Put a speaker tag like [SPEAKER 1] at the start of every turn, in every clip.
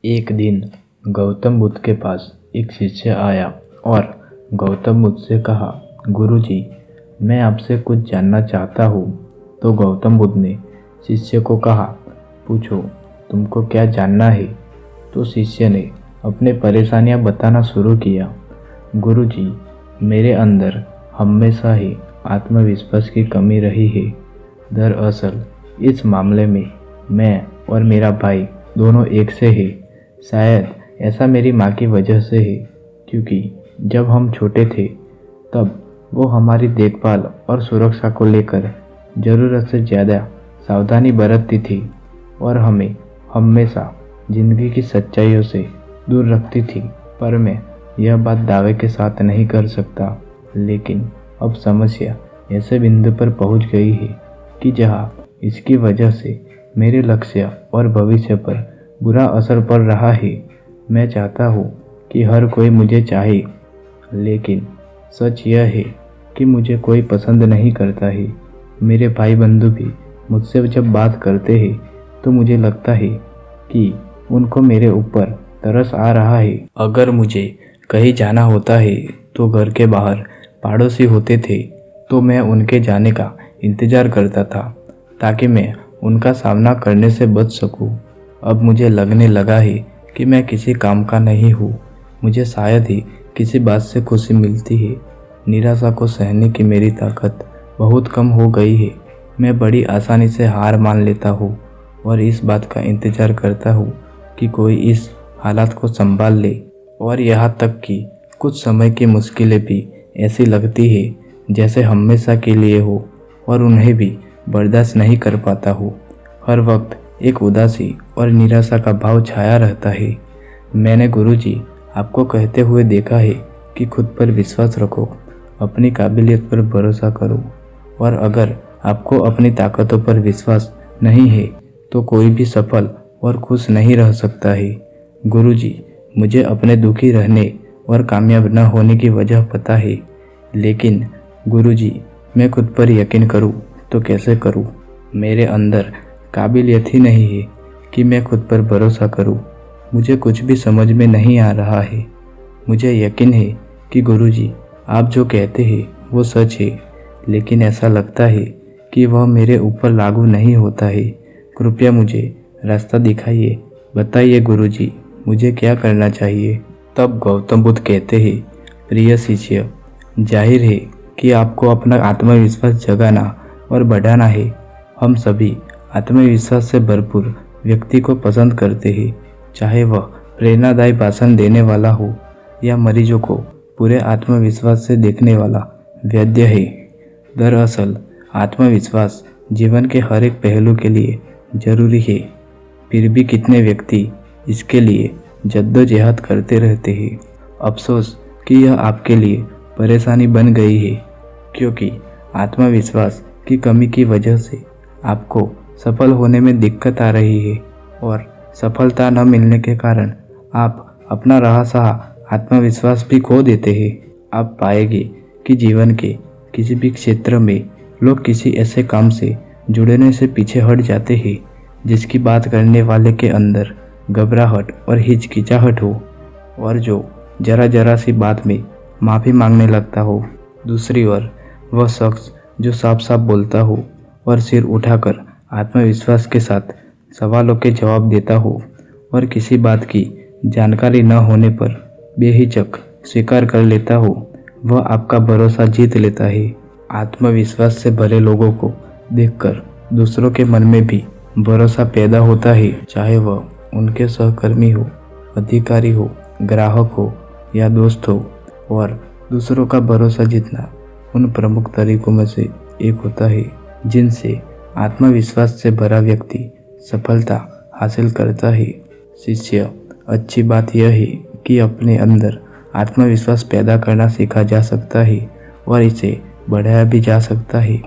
[SPEAKER 1] एक दिन गौतम बुद्ध के पास एक शिष्य आया और गौतम बुद्ध से कहा, गुरुजी, मैं आपसे कुछ जानना चाहता हूँ। तो गौतम बुद्ध ने शिष्य को कहा, पूछो, तुमको क्या जानना है। तो शिष्य ने अपने परेशानियाँ बताना शुरू किया। गुरुजी, मेरे अंदर हमेशा ही आत्मविश्वास की कमी रही है। दरअसल इस मामले में मैं और मेरा भाई दोनों एक से हैं। शायद ऐसा मेरी माँ की वजह से है, क्योंकि जब हम छोटे थे तब वो हमारी देखभाल और सुरक्षा को लेकर ज़रूरत से ज़्यादा सावधानी बरतती थी और हमें हमेशा ज़िंदगी की सच्चाइयों से दूर रखती थी। पर मैं यह बात दावे के साथ नहीं कर सकता, लेकिन अब समस्या ऐसे बिंदु पर पहुंच गई है कि जहां इसकी वजह से मेरे लक्ष्य और भविष्य पर बुरा असर पड़ रहा है। मैं चाहता हूँ कि हर कोई मुझे चाहे, लेकिन सच यह है कि मुझे कोई पसंद नहीं करता है। मेरे भाई बंधु भी मुझसे जब बात करते हैं तो मुझे लगता है कि उनको मेरे ऊपर तरस आ रहा है। अगर मुझे कहीं जाना होता है तो घर के बाहर पड़ोसी होते थे, तो मैं उनके जाने का इंतज़ार करता था ताकि मैं उनका सामना करने से बच सकूं। अब मुझे लगने लगा है कि मैं किसी काम का नहीं हूँ। मुझे शायद ही किसी बात से खुशी मिलती है। निराशा को सहने की मेरी ताकत बहुत कम हो गई है। मैं बड़ी आसानी से हार मान लेता हूँ और इस बात का इंतज़ार करता हूँ कि कोई इस हालात को संभाल ले। और यहाँ तक कि कुछ समय की मुश्किलें भी ऐसी लगती है जैसे हमेशा के लिए हो, और उन्हें भी बर्दाश्त नहीं कर पाता हूँ। हर वक्त एक उदासी और निराशा का भाव छाया रहता है। मैंने गुरुजी आपको कहते हुए देखा है कि खुद पर विश्वास रखो, अपनी काबिलियत पर भरोसा करो, और अगर आपको अपनी ताकतों पर विश्वास नहीं है तो कोई भी सफल और खुश नहीं रह सकता है। गुरुजी, मुझे अपने दुखी रहने और कामयाब न होने की वजह पता है, लेकिन गुरुजी, मैं खुद पर यकीन करूं तो कैसे करूं? मेरे अंदर काबिलियत ही नहीं है कि मैं खुद पर भरोसा करूं। मुझे कुछ भी समझ में नहीं आ रहा है। मुझे यकीन है कि गुरुजी, आप जो कहते हैं वो सच है, लेकिन ऐसा लगता है कि वह मेरे ऊपर लागू नहीं होता है। कृपया मुझे रास्ता दिखाइए। बताइए गुरुजी, मुझे क्या करना चाहिए? तब गौतम बुद्ध कहते हैं, प्रिय शिष्य, जाहिर है कि आपको अपना आत्मविश्वास जगाना और बढ़ाना है। हम सभी आत्मविश्वास से भरपूर व्यक्ति को पसंद करते हैं, चाहे वह प्रेरणादायी भाषण देने वाला हो या मरीजों को पूरे आत्मविश्वास से देखने वाला वैद्य है। दरअसल आत्मविश्वास जीवन के हर एक पहलू के लिए जरूरी है, फिर भी कितने व्यक्ति इसके लिए जद्दोजहद करते रहते हैं। अफसोस कि यह आपके लिए परेशानी बन गई है, क्योंकि आत्मविश्वास की कमी की वजह से आपको सफल होने में दिक्कत आ रही है, और सफलता न मिलने के कारण आप अपना रहा सहा आत्मविश्वास भी खो देते हैं। आप पाएंगे कि जीवन के किसी भी क्षेत्र में लोग किसी ऐसे काम से जुड़ने से पीछे हट जाते हैं जिसकी बात करने वाले के अंदर घबराहट और हिचकिचाहट हो, और जो जरा जरा सी बात में माफ़ी मांगने लगता हो। दूसरी ओर वह शख्स जो साफ साफ बोलता हो और सिर उठाकर आत्मविश्वास के साथ सवालों के जवाब देता हो, और किसी बात की जानकारी न होने पर बेहिचक स्वीकार कर लेता हो, वह आपका भरोसा जीत लेता है। आत्मविश्वास से भरे लोगों को देखकर दूसरों के मन में भी भरोसा पैदा होता है, चाहे वह उनके सहकर्मी हो, अधिकारी हो, ग्राहक हो या दोस्त हो। और दूसरों का भरोसा जीतना उन प्रमुख तरीकों में से एक होता है जिनसे आत्मविश्वास से भरा व्यक्ति सफलता हासिल करता है। शिष्य, अच्छी बात यह है कि अपने अंदर आत्मविश्वास पैदा करना सीखा जा सकता है और इसे बढ़ाया भी जा सकता है,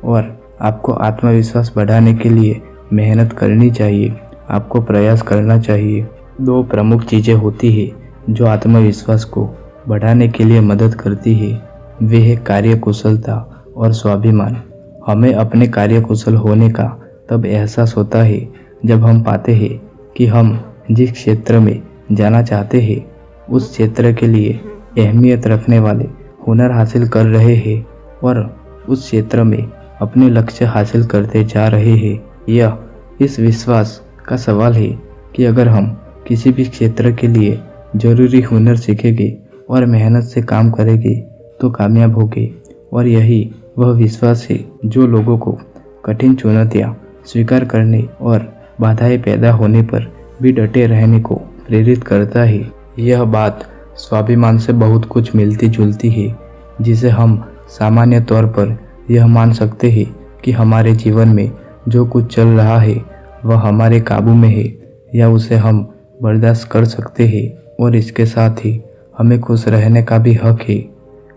[SPEAKER 1] और आपको आत्मविश्वास बढ़ाने के लिए मेहनत करनी चाहिए। आपको प्रयास करना चाहिए। दो प्रमुख चीज़ें होती है जो आत्मविश्वास को बढ़ाने के लिए मदद करती है। वे है कार्यकुशलता और स्वाभिमान। हमें अपने कार्यकुशल होने का तब एहसास होता है जब हम पाते हैं कि हम जिस क्षेत्र में जाना चाहते हैं उस क्षेत्र के लिए अहमियत रखने वाले हुनर हासिल कर रहे हैं और उस क्षेत्र में अपने लक्ष्य हासिल करते जा रहे हैं। यह इस विश्वास का सवाल है कि अगर हम किसी भी क्षेत्र के लिए जरूरी हुनर सीखेंगे और मेहनत से काम करेंगे तो कामयाब होंगे। और यही वह विश्वास है जो लोगों को कठिन चुनौतियां स्वीकार करने और बाधाएं पैदा होने पर भी डटे रहने को प्रेरित करता है। यह बात स्वाभिमान से बहुत कुछ मिलती जुलती है, जिसे हम सामान्य तौर पर यह मान सकते हैं कि हमारे जीवन में जो कुछ चल रहा है वह हमारे काबू में है या उसे हम बर्दाश्त कर सकते हैं और इसके साथ ही हमें खुश रहने का भी हक है।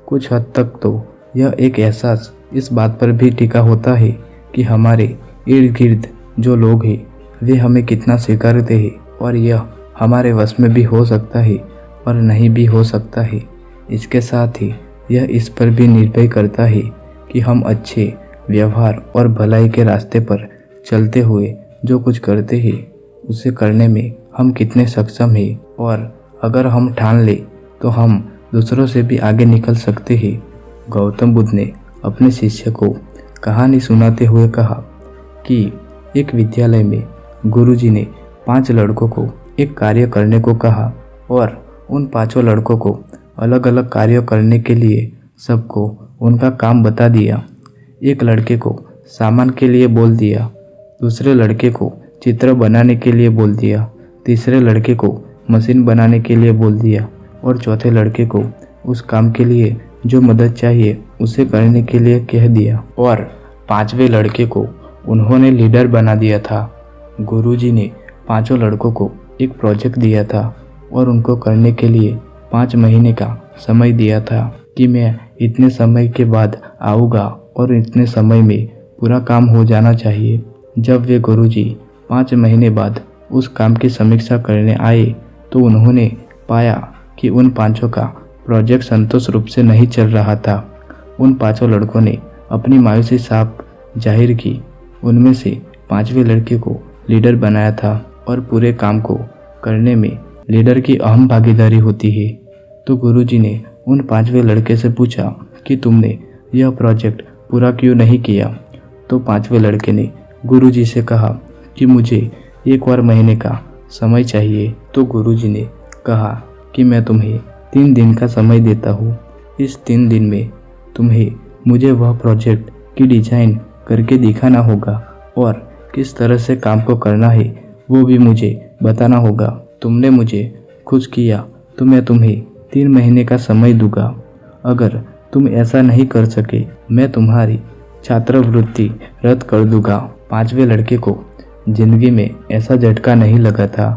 [SPEAKER 1] कुछ हद तक तो यह एक एहसास इस बात पर भी टिका होता है कि हमारे इर्द गिर्द जो लोग हैं वे हमें कितना स्वीकारते हैं और यह हमारे वश में भी हो सकता है और नहीं भी हो सकता है। इसके साथ ही यह इस पर भी निर्भर करता है कि हम अच्छे व्यवहार और भलाई के रास्ते पर चलते हुए जो कुछ करते हैं उसे करने में हम कितने सक्षम हैं और अगर हम ठान लें तो हम दूसरों से भी आगे निकल सकते हैं। गौतम बुद्ध ने अपने शिष्य को कहानी सुनाते हुए कहा कि एक विद्यालय में गुरुजी ने 5 लड़कों को एक कार्य करने को कहा और उन 5 लड़कों को अलग अलग कार्य करने के लिए सबको उनका काम बता दिया। एक लड़के को सामान के लिए बोल दिया, दूसरे लड़के को चित्र बनाने के लिए बोल दिया, तीसरे लड़के को मशीन बनाने के लिए बोल दिया और चौथे लड़के को उस काम के लिए जो मदद चाहिए उसे करने के लिए कह दिया और 5वें लड़के को उन्होंने लीडर बना दिया था। गुरुजी ने 5 लड़कों को एक प्रोजेक्ट दिया था और उनको करने के लिए 5 महीने का समय दिया था कि मैं इतने समय के बाद आऊँगा और इतने समय में पूरा काम हो जाना चाहिए। जब वे गुरुजी 5 महीने बाद उस काम की समीक्षा करने आए तो उन्होंने पाया कि उन 5 का प्रोजेक्ट संतोष रूप से नहीं चल रहा था। उन 5 लड़कों ने अपनी मायूसी साफ जाहिर की। उनमें से 5वें लड़के को लीडर बनाया था और पूरे काम को करने में लीडर की अहम भागीदारी होती है। तो गुरुजी ने उन 5वें लड़के से पूछा कि तुमने यह प्रोजेक्ट पूरा क्यों नहीं किया। तो 5वें लड़के ने गुरुजी से कहा कि मुझे 1 और महीने का समय चाहिए। तो गुरुजी ने कहा कि मैं तुम्हें 3 दिन का समय देता हूँ। इस 3 दिन में तुम्हें मुझे वह प्रोजेक्ट की डिजाइन करके दिखाना होगा और किस तरह से काम को करना है वो भी मुझे बताना होगा। तुमने मुझे खुश किया तो मैं तुम्हें 3 महीने का समय दूंगा। अगर तुम ऐसा नहीं कर सके मैं तुम्हारी छात्रवृत्ति रद्द कर दूंगा। 5वें लड़के को जिंदगी में ऐसा झटका नहीं लगा था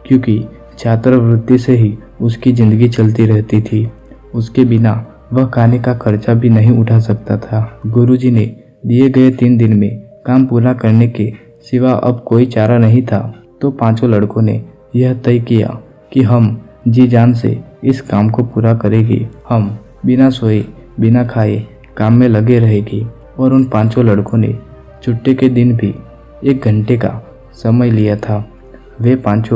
[SPEAKER 1] क्योंकि छात्रवृत्ति से ही उसकी ज़िंदगी चलती रहती थी। उसके बिना वह खाने का खर्चा भी नहीं उठा सकता था। गुरुजी ने दिए गए 3 दिन में काम पूरा करने के सिवा अब कोई चारा नहीं था। तो 5 लड़कों ने यह तय किया कि हम जी जान से इस काम को पूरा करेंगे। हम बिना सोए बिना खाए काम में लगे रहेंगे। और उन 5 लड़कों ने छुट्टी के दिन भी 1 घंटे का समय लिया था। वे 5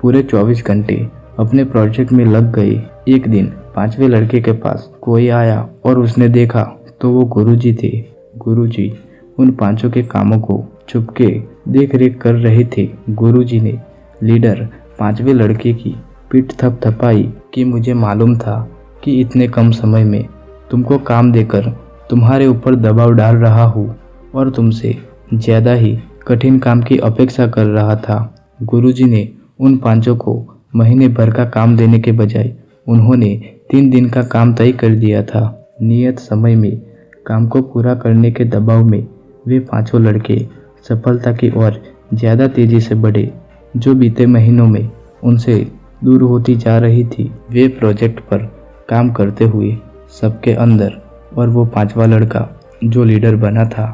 [SPEAKER 1] पूरे 24 घंटे अपने प्रोजेक्ट में लग गए। एक दिन 5वें लड़के के पास कोई आया और उसने देखा तो वो गुरुजी थे। गुरुजी उन 5 के कामों को छुपके देख रेख कर रहे थे। गुरुजी ने लीडर 5वें लड़के की पीठ थपथपाई कि मुझे मालूम था कि इतने कम समय में तुमको काम देकर तुम्हारे ऊपर दबाव डाल रहा हूँ और तुमसे ज़्यादा ही कठिन काम की अपेक्षा कर रहा था। गुरुजी ने उन 5 को महीने भर का काम देने के बजाय उन्होंने 3 दिन का काम तय कर दिया था। नियत समय में काम को पूरा करने के दबाव में वे 5 लड़के सफलता की ओर ज़्यादा तेजी से बढ़े जो बीते महीनों में उनसे दूर होती जा रही थी। वे प्रोजेक्ट पर काम करते हुए सबके अंदर और वो 5वां लड़का जो लीडर बना था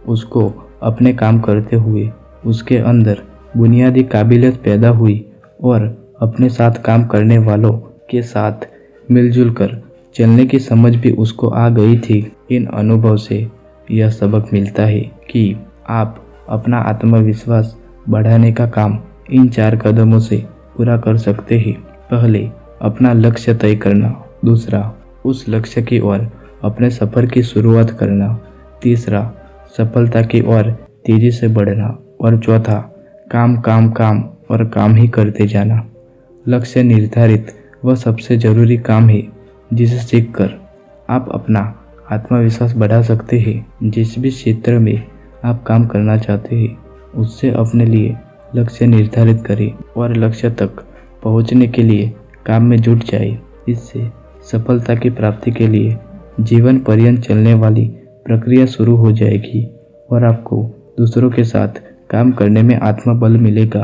[SPEAKER 1] उसको अपने काम करते हुए उसके अंदर बुनियादी काबिलियत पैदा हुई और अपने साथ काम करने वालों के साथ मिलजुल कर चलने की समझ भी उसको आ गई थी। इन अनुभव से यह सबक मिलता है कि आप अपना आत्मविश्वास बढ़ाने का काम इन 4 कदमों से पूरा कर सकते हैं। पहले अपना लक्ष्य तय करना, दूसरा उस लक्ष्य की ओर अपने सफ़र की शुरुआत करना, तीसरा सफलता की ओर तेजी से बढ़ना और चौथा काम काम काम और काम ही करते जाना। लक्ष्य निर्धारित वह सबसे ज़रूरी काम है जिसे सीखकर आप अपना आत्मविश्वास बढ़ा सकते हैं। जिस भी क्षेत्र में आप काम करना चाहते हैं उससे अपने लिए लक्ष्य निर्धारित करें और लक्ष्य तक पहुंचने के लिए काम में जुट जाए। इससे सफलता की प्राप्ति के लिए जीवन पर्यंत चलने वाली प्रक्रिया शुरू हो जाएगी और आपको दूसरों के साथ काम करने में आत्मबल मिलेगा।